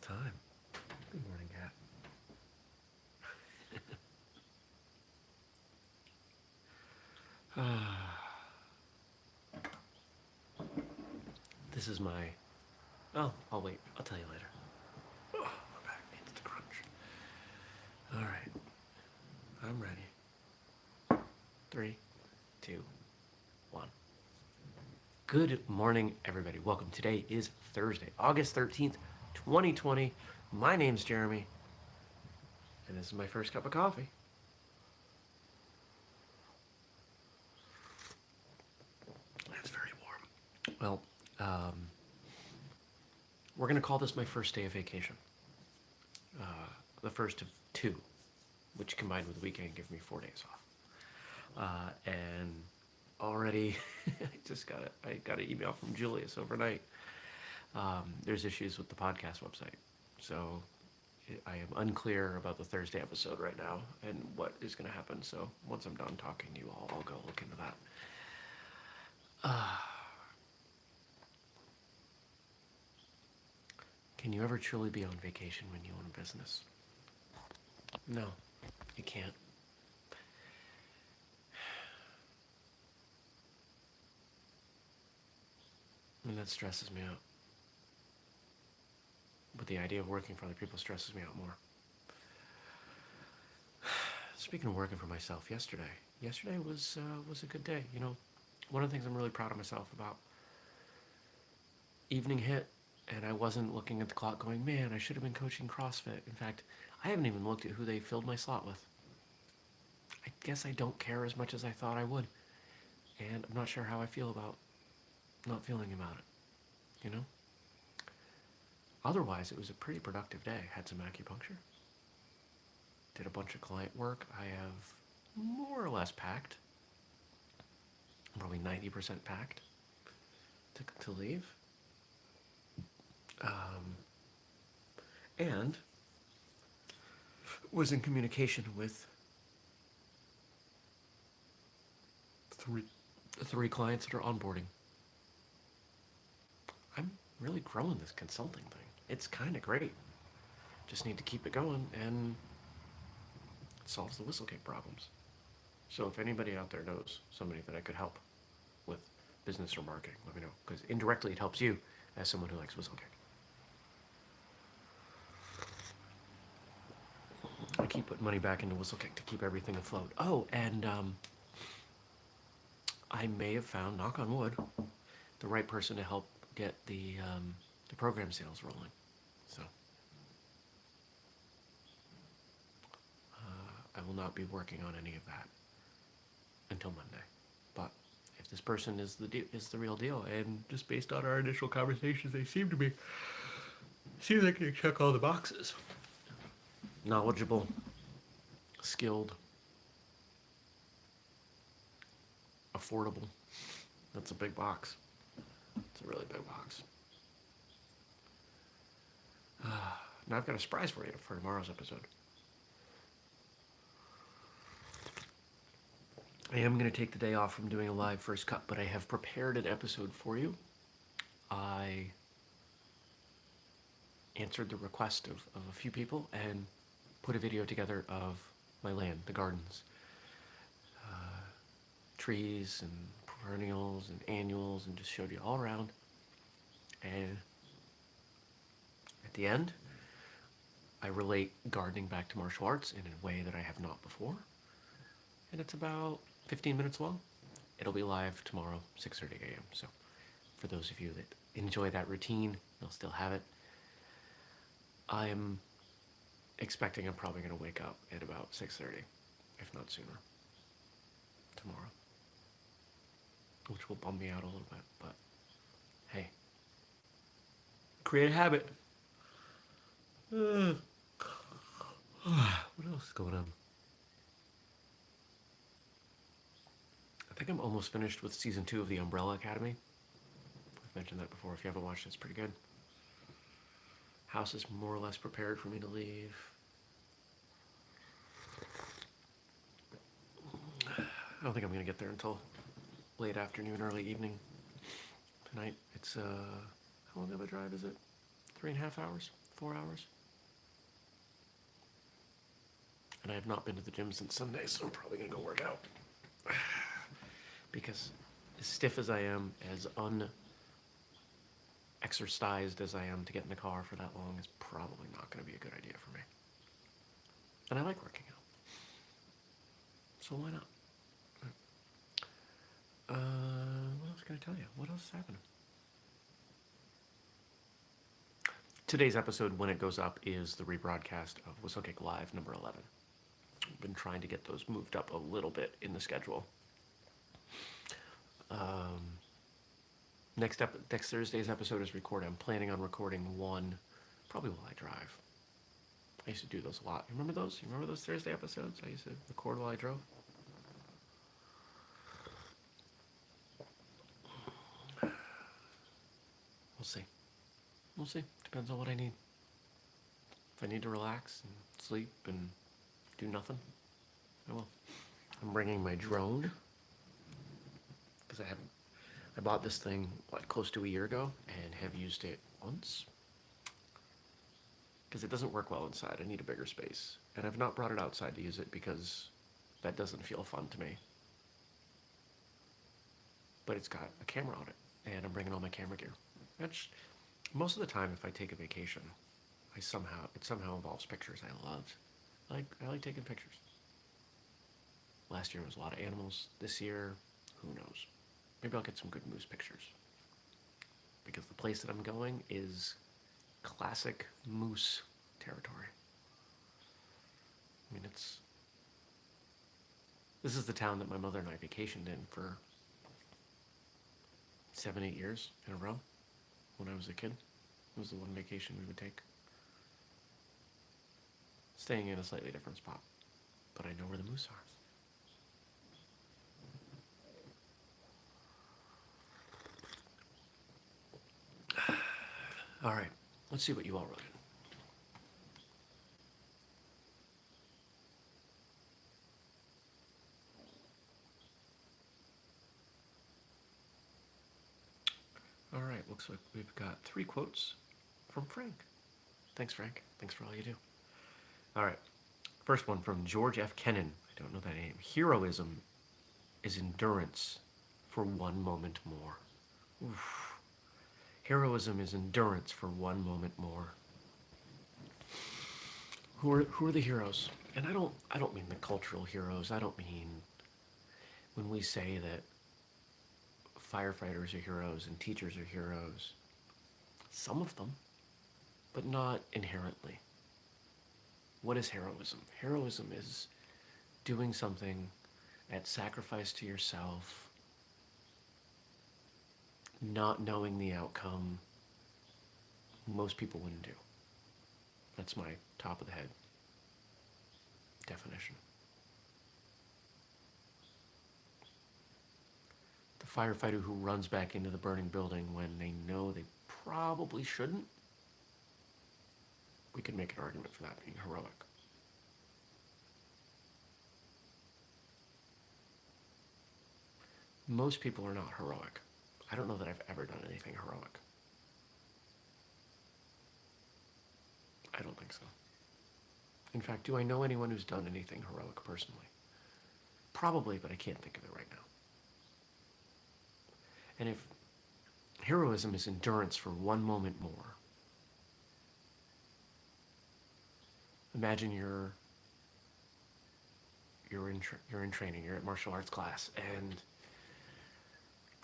time. Good morning, cat. This is my... Oh, I'll wait. I'll tell you later. Oh, my back needs to crunch. Alright. I'm ready. 3, 2, 1. Good morning, everybody. Welcome. Today is Thursday, August 13th, 2020. My name's Jeremy, and this is my first cup of coffee. That's very warm. Well, we're going to call this my first day of vacation. The first of 2, which combined with the weekend give me 4 days off. And already, I got an email from Julius overnight. There's issues with the podcast website, so I am unclear about the Thursday episode right now and what is going to happen. So once I'm done talking to you all, I'll go look into that. Can you ever truly be on vacation when you own a business? No, you can't. And that stresses me out. But the idea of working for other people stresses me out more. Speaking of working for myself, yesterday was a good day. You know, one of the things I'm really proud of myself about. Evening hit, and I wasn't looking at the clock going, man, I should have been coaching CrossFit. In fact, I haven't even looked at who they filled my slot with. I guess I don't care as much as I thought I would. And I'm not sure how I feel about not feeling about it, you know? Otherwise, it was a pretty productive day. Had some acupuncture. Did a bunch of client work. I have more or less packed. Probably 90% packed to leave. And was in communication with three clients that are onboarding. I'm really growing this consulting thing. It's kind of great. Just need to keep it going, and it solves the whistlekick problems. So if anybody out there knows somebody that I could help with business or marketing, let me know, because indirectly it helps you as someone who likes whistlekick. I keep putting money back into whistlekick to keep everything afloat. Oh, and I may have found, knock on wood, the right person to help get the program sales rolling. So I will not be working on any of that until Monday. But if this person is the real deal, and just based on our initial conversations, they seem like they check all the boxes. Knowledgeable, skilled, affordable. That's a big box. It's a really big box. Now I've got a surprise for you for tomorrow's episode. I am going to take the day off from doing a live first cut, but I have prepared an episode for you. I answered the request of a few people and put a video together of my land, the gardens. Trees and perennials and annuals, and just showed you all around. And at the end, I relate gardening back to martial arts in a way that I have not before. And it's about 15 minutes long. It'll be live tomorrow, 6:30 a.m. So for those of you that enjoy that routine, you'll still have it. I'm expecting I'm probably going to wake up at about 6:30, if not sooner, tomorrow. Which will bum me out a little bit, but hey, create a habit. What else is going on? I think I'm almost finished with season 2 of the Umbrella Academy. I've mentioned that before. If you haven't watched it, it's pretty good. House is more or less prepared for me to leave. I don't think I'm going to get there until late afternoon, early evening tonight. It's how long of a drive is it? 3.5 hours? 4 hours. And I have not been to the gym since Sunday, so I'm probably going to go work out. Because as stiff as I am, as unexercised as I am to get in the car for that long, is probably not going to be a good idea for me. And I like working out. So why not? What else can I tell you? What else is happening? Today's episode, when it goes up, is the rebroadcast of Whistlekick Live number 11. I've been trying to get those moved up a little bit in the schedule. Next Thursday's episode is recorded. I'm planning on recording one, probably while I drive. I used to do those a lot. You remember those? You remember those Thursday episodes? I used to record while I drove. We'll see. We'll see. Depends on what I need. If I need to relax and sleep and do nothing, I will. I'm bringing my drone because I bought this thing, close to a year ago, and have used it once. Because it doesn't work well inside. I need a bigger space. And I've not brought it outside to use it because that doesn't feel fun to me. But it's got a camera on it, and I'm bringing all my camera gear. Which, most of the time, if I take a vacation, it somehow involves pictures. I like taking pictures. Last year was a lot of animals. This year, who knows? Maybe I'll get some good moose pictures. Because the place that I'm going is classic moose territory. I mean, this is the town that my mother and I vacationed in for 7-8 years in a row when I was a kid. It was the one vacation we would take. Staying in a slightly different spot, but I know where the moose are. All right, let's see what you all wrote in. All right, looks like we've got 3 quotes from Frank. Thanks, Frank. Thanks for all you do. All right, first one from George F. Kennan. I don't know that name. Heroism is endurance for one moment more. Oof. Heroism is endurance for one moment more. Who are the heroes? And I don't mean the cultural heroes. I don't mean when we say that firefighters are heroes and teachers are heroes. Some of them, but not inherently. What is heroism? Heroism is doing something at sacrifice to yourself, not knowing the outcome most people wouldn't do. That's my top of the head definition. The firefighter who runs back into the burning building when they know they probably shouldn't, we could make an argument for that being heroic. Most people are not heroic. I don't know that I've ever done anything heroic. I don't think so. In fact, do I know anyone who's done anything heroic personally? Probably, but I can't think of it right now. And if heroism is endurance for one moment more, imagine you're in training, you're at martial arts class, and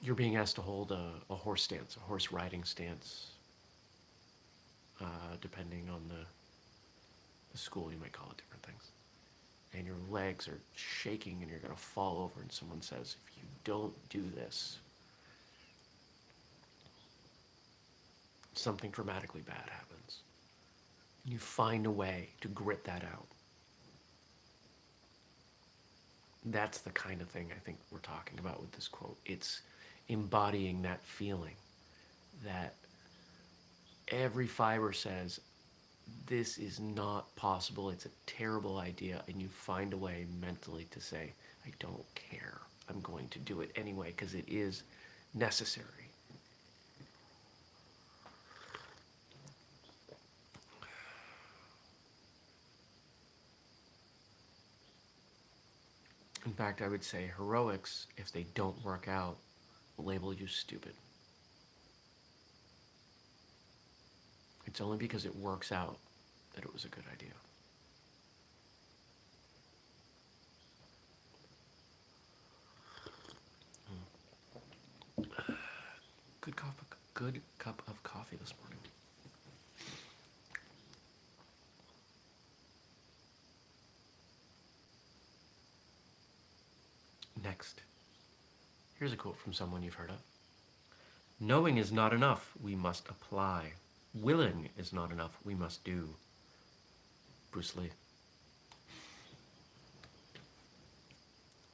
you're being asked to hold a horse stance, a horse riding stance. Depending on the school, you might call it different things. And your legs are shaking and you're going to fall over, and someone says, if you don't do this, something dramatically bad happens. And you find a way to grit that out. That's the kind of thing I think we're talking about with this quote. It's embodying that feeling that every fiber says, this is not possible, it's a terrible idea, and you find a way mentally to say, I don't care, I'm going to do it anyway because it is necessary. fact, I would say heroics, if they don't work out, will label you stupid. It's only because it works out that it was a good idea. Good cup of coffee this morning. Next, here's a quote from someone you've heard of. Knowing is not enough, we must apply. Willing is not enough, we must do. Bruce Lee.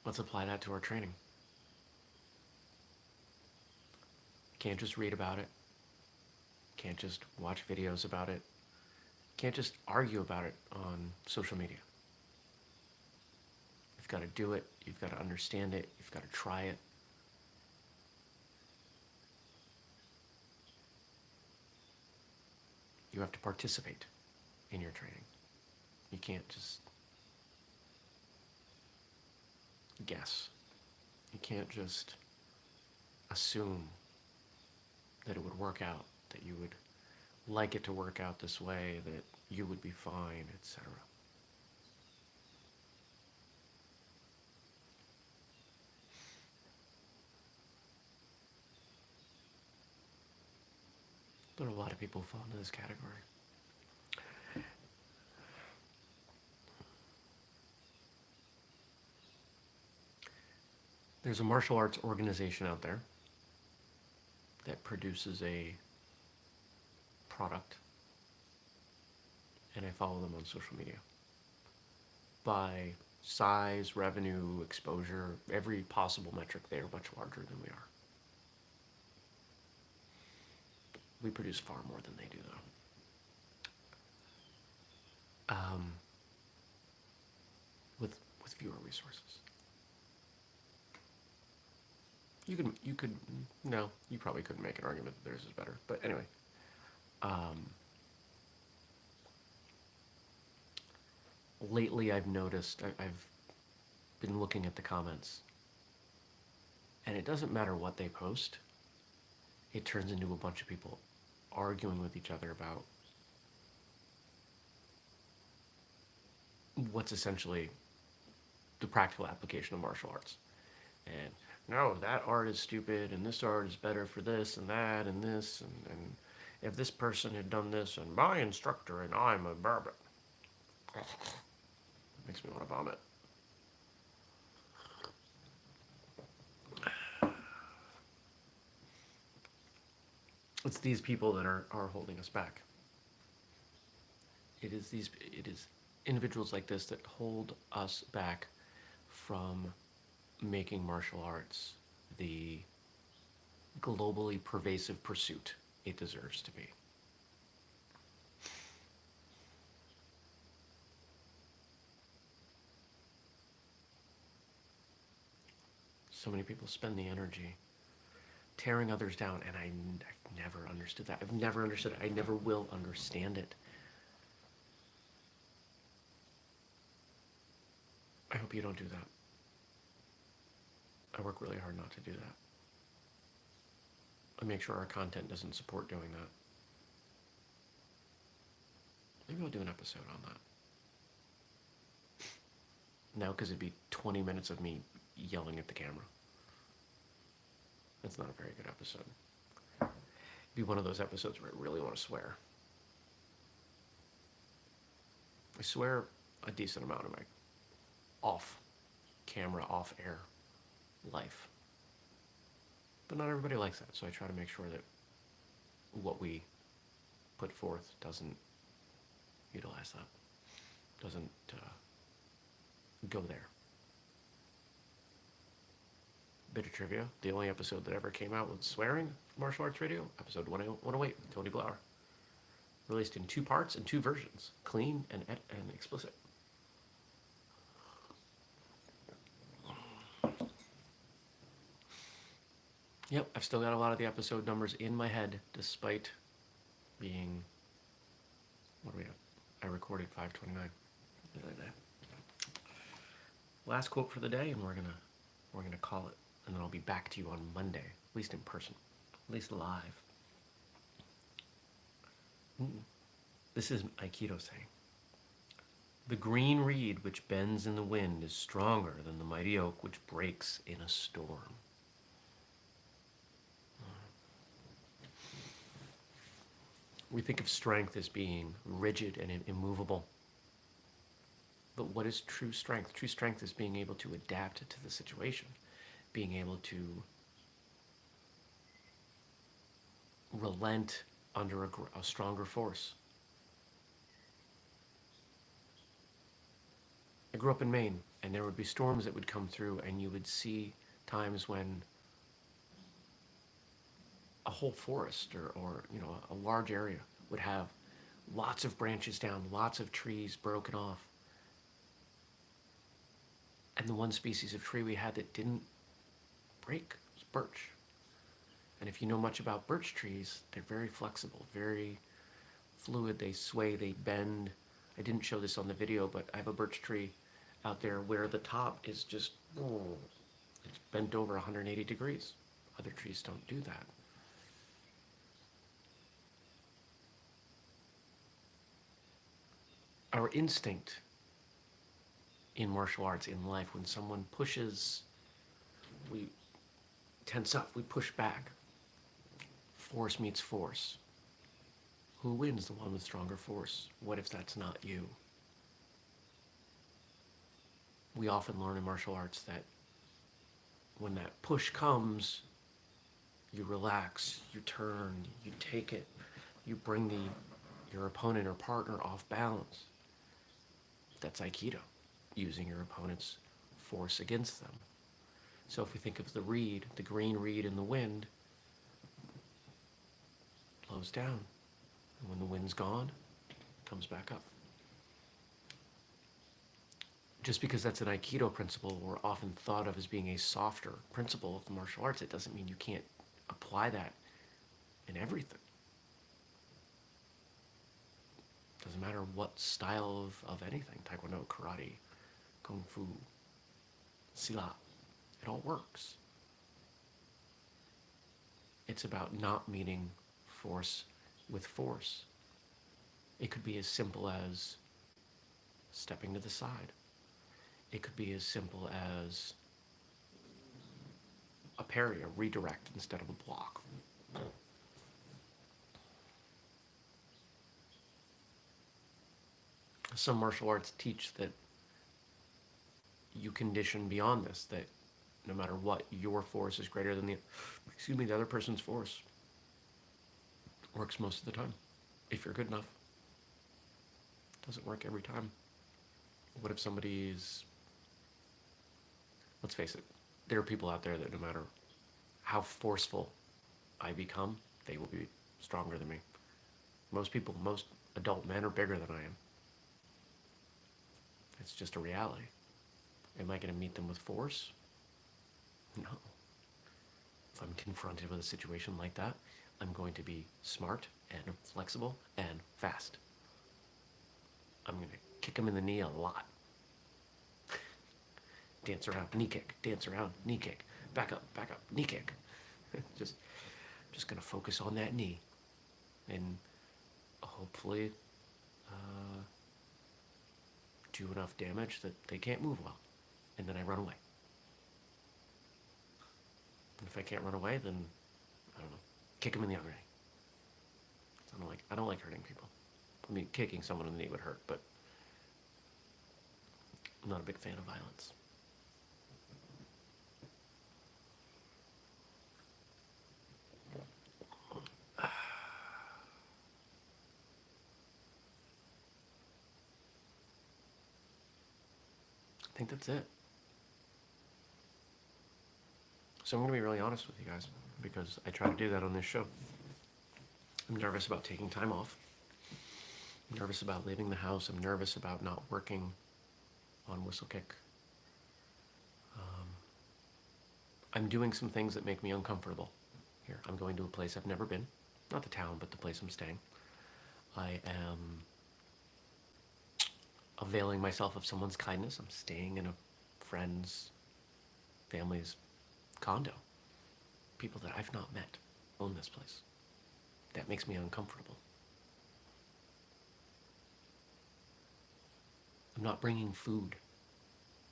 Let's apply that to our training. Can't just read about it. Can't just watch videos about it. Can't just argue about it on social media. You've got to do it. You've got to understand it. You've got to try it. You have to participate in your training. You can't just guess. You can't just assume that it would work out, that you would like it to work out this way, that you would be fine, etc. There are a lot of people who fall into this category. There's a martial arts organization out there that produces a product, and I follow them on social media. By size, revenue, exposure, every possible metric, they are much larger than we are. We produce far more than they do, though. With fewer resources. No, you probably couldn't make an argument that theirs is better. But anyway, lately I've noticed, I've been looking at the comments, and it doesn't matter what they post, it turns into a bunch of people arguing with each other about what's essentially the practical application of martial arts. And no, that art is stupid, and this art is better for this and that and this, and if this person had done this, and my instructor and I'm a bourbon. Makes me want to vomit. It's these people that are holding us back. It is individuals like this that hold us back from making martial arts the globally pervasive pursuit it deserves to be. So many people spend the energy tearing others down, and I've never understood that. I've never understood it. I never will understand it. I hope you don't do that. I work really hard not to do that. I make sure our content doesn't support doing that. Maybe I'll do an episode on that. Now, because it'd be 20 minutes of me yelling at the camera. That's not a very good episode. It'd be one of those episodes where I really want to swear. I swear a decent amount of my off-camera, off-air life. But not everybody likes that, so I try to make sure that what we put forth doesn't utilize that. Doesn't go there. Bit of trivia, the only episode that ever came out with swearing, Martial Arts Radio, episode 108 with Tony Blauer. Released in 2 parts and 2 versions, clean and explicit. Yep, I've still got a lot of the episode numbers in my head, despite being, what are we at? I recorded 5:29 the other day. Last quote for the day, and we're gonna call it, and then I'll be back to you on Monday, at least in person, at least live. This is Aikido saying. The green reed which bends in the wind is stronger than the mighty oak which breaks in a storm. We think of strength as being rigid and immovable. But what is true strength? True strength is being able to adapt to the situation, being able to relent under a stronger force. I grew up in Maine, and there would be storms that would come through, and you would see times when a whole forest or a large area would have lots of branches down, lots of trees broken off. And the one species of tree we had that didn't break was birch. And if you know much about birch trees, they're very flexible, very fluid. They sway, they bend. I didn't show this on the video, but I have a birch tree out there where the top is just, it's bent over 180 degrees. Other trees don't do that. Our instinct in martial arts, in life, when someone pushes, we tense up, we push back. Force meets force. Who wins? The one with stronger force. What if that's not you? We often learn in martial arts that when that push comes, you relax, you turn, you take it, you bring your opponent or partner off balance. That's Aikido, using your opponent's force against them. So if we think of the reed, the green reed in the wind, blows down. And when the wind's gone, it comes back up. Just because that's an Aikido principle or often thought of as being a softer principle of the martial arts, it doesn't mean you can't apply that in everything. Doesn't matter what style of anything, Taekwondo, karate, Kung Fu, Silat, it all works. It's about not meeting force with force. It could be as simple as stepping to the side. It could be as simple as a parry, a redirect instead of a block. Some martial arts teach that you condition beyond this, that no matter what, your force is greater than the other person's force. Works most of the time, if you're good enough. Doesn't work every time. What if somebody's, let's face it, there are people out there that no matter how forceful I become, they will be stronger than me. Most adult men are bigger than I am. It's just a reality. Am I going to meet them with force? No. If I'm confronted with a situation like that, I'm going to be smart and flexible and fast. I'm going to kick them in the knee a lot. Dance around, knee kick, dance around, knee kick, back up, knee kick. just going to focus on that knee and hopefully do enough damage that they can't move well, and then I run away. And if I can't run away, then I don't know, kick them in the other knee. I don't like hurting people. I mean, kicking someone in the knee would hurt, but I'm not a big fan of violence. I think that's it. So I'm going to be really honest with you guys, because I try to do that on this show. I'm nervous about taking time off. I'm nervous about leaving the house. I'm nervous about not working on whistlekick. I'm doing some things that make me uncomfortable here. I'm going to a place I've never been. Not the town, but the place I'm staying. I am availing myself of someone's kindness. I'm staying in a friends, family's condo. People that I've not met own this place. That makes me uncomfortable. I'm not bringing food.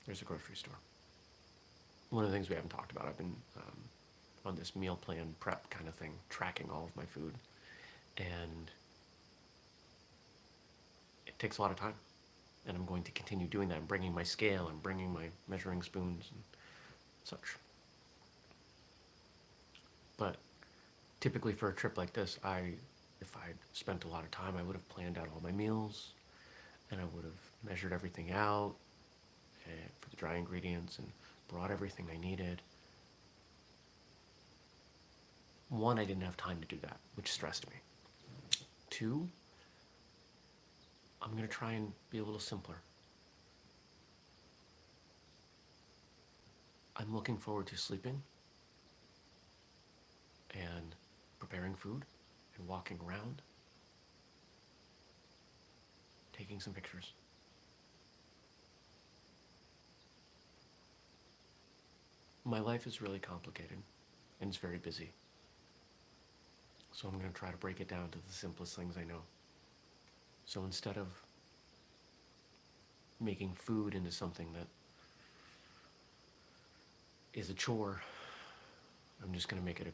There's a grocery store. One of the things we haven't talked about, I've been on this meal plan prep kind of thing, tracking all of my food. And it takes a lot of time. And I'm going to continue doing that. I'm bringing my scale and bringing my measuring spoons and such. But typically for a trip like this, if I'd spent a lot of time, I would have planned out all my meals, and I would have measured everything out for the dry ingredients and brought everything I needed. One, I didn't have time to do that, which stressed me. Two, I'm going to try and be a little simpler. I'm looking forward to sleeping and preparing food and walking around, taking some pictures. My life is really complicated and it's very busy. So I'm going to try to break it down to the simplest things I know. So instead of making food into something that is a chore, I'm just going to make it a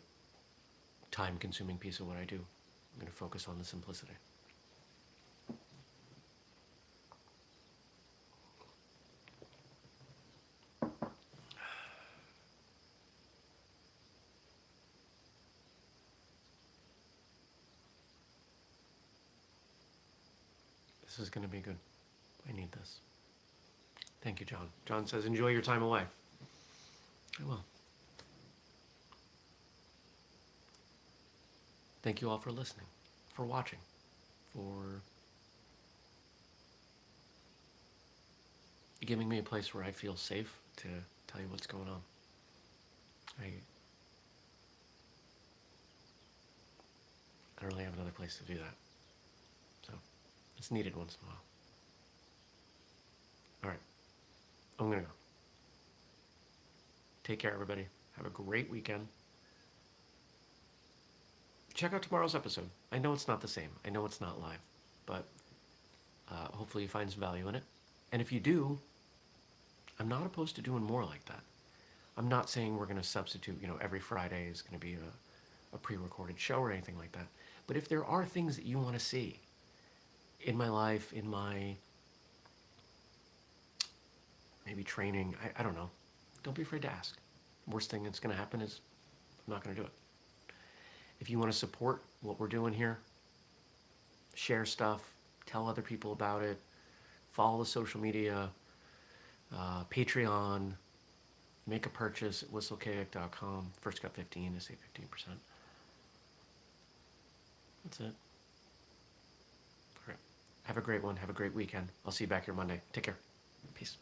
time-consuming piece of what I do. I'm going to focus on the simplicity. This is going to be good. I need this. Thank you, John. John says, enjoy your time away. I will. Thank you all for listening, for watching, for giving me a place where I feel safe to tell you what's going on. I don't really have another place to do that. So it's needed once in a while. All right. I'm going to go. Take care, everybody. Have a great weekend. Check out tomorrow's episode. I know it's not the same. I know it's not live. But hopefully you find some value in it. And if you do, I'm not opposed to doing more like that. I'm not saying we're going to substitute, every Friday is going to be a pre-recorded show or anything like that. But if there are things that you want to see in my life, in my maybe training, I don't know. Don't be afraid to ask. Worst thing that's going to happen is I'm not going to do it. If you want to support what we're doing here, share stuff, tell other people about it, follow the social media, Patreon, make a purchase at whistlekick.com. First got 15 to save 15%. That's it. All right. Have a great one. Have a great weekend. I'll see you back here Monday. Take care. Peace.